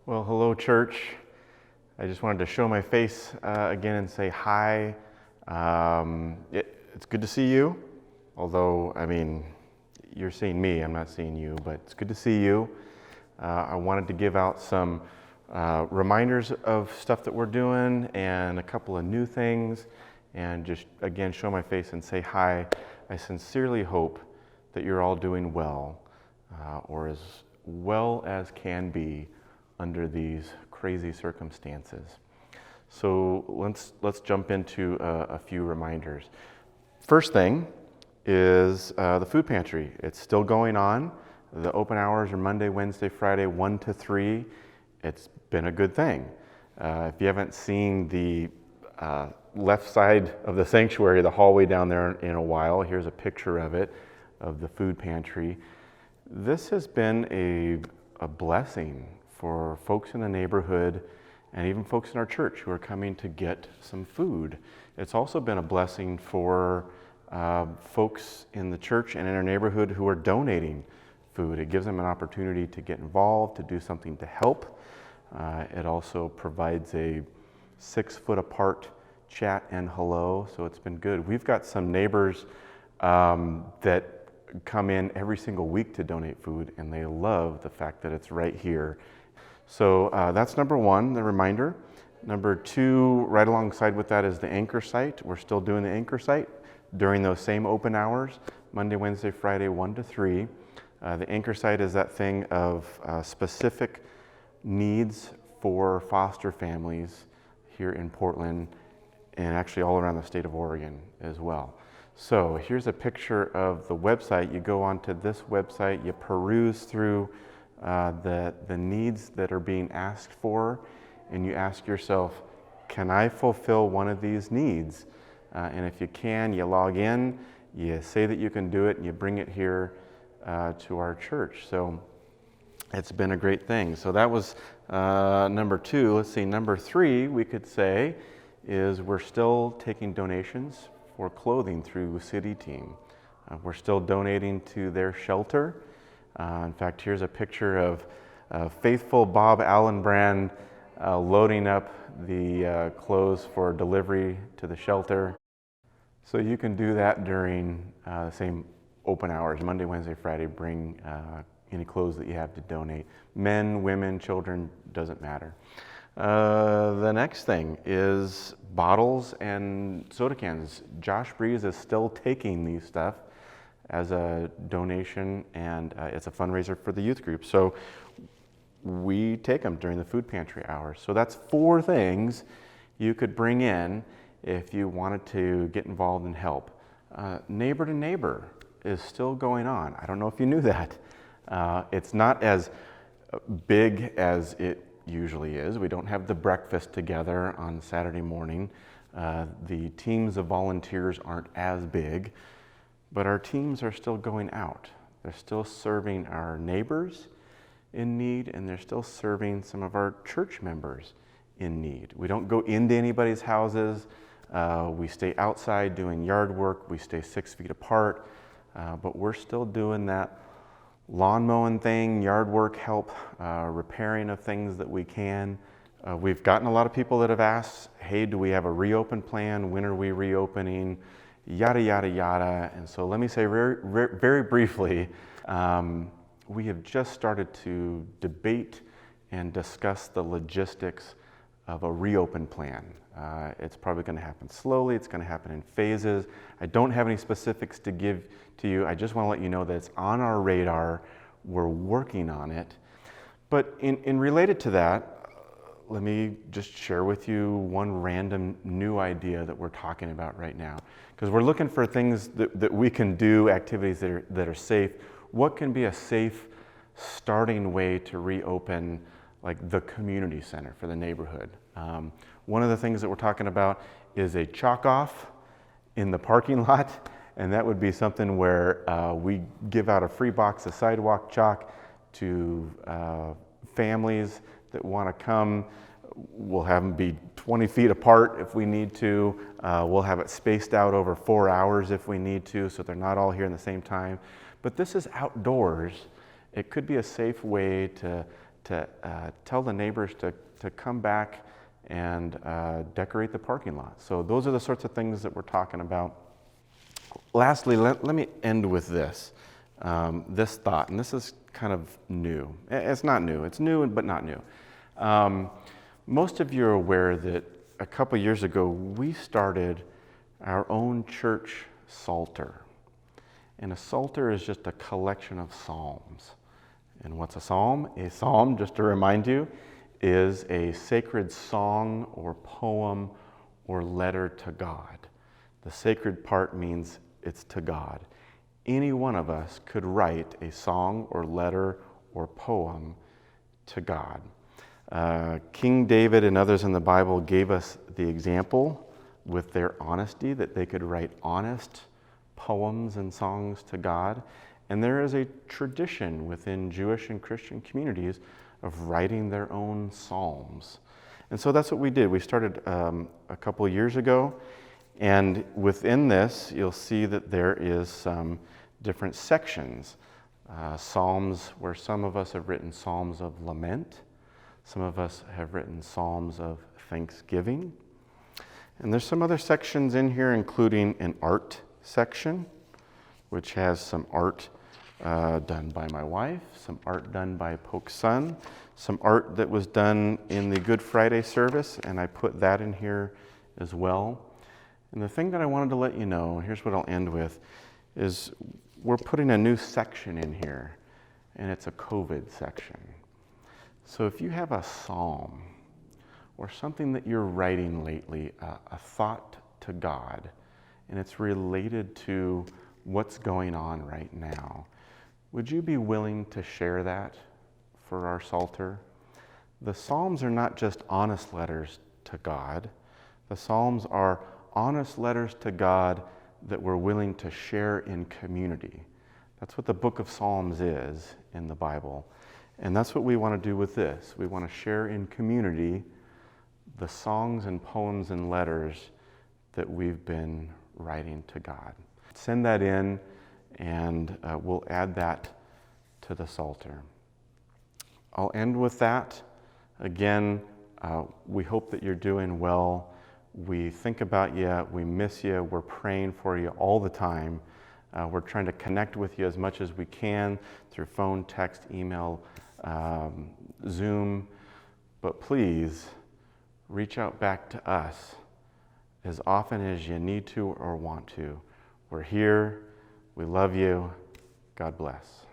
Well, hello, church. I just wanted to show my face again and say hi. It's good to see you, although, you're seeing me, I'm not seeing you, but it's good to see you. I wanted to give out some reminders of stuff that we're doing and a couple of new things, and just, again, show my face and say hi. I sincerely hope that you're all doing well, or as well as can be under these crazy circumstances. So let's jump into a few reminders. First thing is the food pantry. It's still going on. The open hours are Monday, Wednesday, Friday, 1 to 3. It's been a good thing. If you haven't seen the left side of the sanctuary, the hallway down there in a while, here's a picture of it, of the food pantry. This has been a blessing for folks in the neighborhood and even folks in our church who are coming to get some food. It's also been a blessing for folks in the church and in our neighborhood who are donating food. It gives them an opportunity to get involved, to do something to help. It also provides a 6 foot apart chat and hello, so it's been good. We've got some neighbors that come in every single week to donate food, and they love the fact that it's right here. So that's number one, the reminder. Number two, right alongside with that is the anchor site. We're still doing the anchor site during those same open hours, Monday, Wednesday, Friday, 1 to 3. The anchor site is that thing of specific needs for foster families here in Portland and actually all around the state of Oregon as well. So here's a picture of the website. You go onto this website, you peruse through the needs that are being asked for, and you ask yourself, can I fulfill one of these needs? And if you can, you log in, you say that you can do it, and you bring it here to our church. So it's been a great thing. So that was number two. Let's see, number three, we could say, is we're still taking donations for clothing through City Team. We're still donating to their shelter. In fact, here's a picture of faithful Bob Allenbrand loading up the clothes for delivery to the shelter. So you can do that during the same open hours, Monday, Wednesday, Friday. Bring any clothes that you have to donate. Men, women, children, doesn't matter. The next thing is bottles and soda cans. Josh Breeze is still taking these stuff as a donation, and it's a fundraiser for the youth group. So we take them during the food pantry hours. So that's 4 things you could bring in if you wanted to get involved and help. Neighbor to neighbor is still going on. I don't know if you knew that. It's not as big as it usually is. We don't have the breakfast together on Saturday morning. The teams of volunteers aren't as big. But our teams are still going out. They're still serving our neighbors in need, and they're still serving some of our church members in need. We don't go into anybody's houses. We stay outside doing yard work. We stay 6 feet apart. But we're still doing that lawn mowing thing, yard work help, repairing of things that we can. We've gotten a lot of people that have asked, hey, do we have a reopen plan? When are we reopening? Yada, yada, yada. And so let me say very briefly, we have just started to debate and discuss the logistics of a reopen plan. It's probably going to happen slowly. It's going to happen in phases. I don't have any specifics to give to you. I just want to let you know that it's on our radar. We're working on it. But in related to that, let me just share with you one random new idea that we're talking about right now. Because we're looking for things that we can do, activities that are safe. What can be a safe starting way to reopen like the community center for the neighborhood? One of the things that we're talking about is a chalk off in the parking lot. And that would be something where we give out a free box of sidewalk chalk to families that want to come. We'll have them be 20 feet apart if we need to. We'll have it spaced out over 4 hours if we need to, so they're not all here in the same time. But this is outdoors. It could be a safe way to to tell the neighbors to come back and decorate the parking lot. So those are the sorts of things that we're talking about. Lastly, let me end with this thought, and this is kind of new. It's not new. It's new, but not new. Most of you are aware that a couple years ago, we started our own church psalter. And a psalter is just a collection of psalms. And what's a psalm? A psalm, just to remind you, is a sacred song or poem or letter to God. The sacred part means it's to God. Any one of us could write a song or letter or poem to God. King David and others in the Bible gave us the example with their honesty that they could write honest poems and songs to God. And there is a tradition within Jewish and Christian communities of writing their own psalms. And so that's what we did. We started a couple of years ago. And within this, you'll see that there is some different sections. Psalms where some of us have written psalms of lament. Some of us have written psalms of thanksgiving. And there's some other sections in here, including an art section, which has some art done by my wife, some art done by Poke's son, some art that was done in the Good Friday service, and I put that in here as well. And the thing that I wanted to let you know, and here's what I'll end with, is we're putting a new section in here, and it's a COVID section. So if you have a psalm or something that you're writing lately, a thought to God, and it's related to what's going on right now, would you be willing to share that for our Psalter? The Psalms are not just honest letters to God. The Psalms are honest letters to God that we're willing to share in community. That's what the book of Psalms is in the Bible. And that's what we want to do with this. We want to share in community the songs and poems and letters that we've been writing to God. Send that in, and we'll add that to the Psalter. I'll end with that. Again, we hope that you're doing well. We think about you. We miss you. We're praying for you all the time. We're trying to connect with you as much as we can through phone, text, email, Zoom. But please reach out back to us as often as you need to or want to. We're here. We love you. God bless.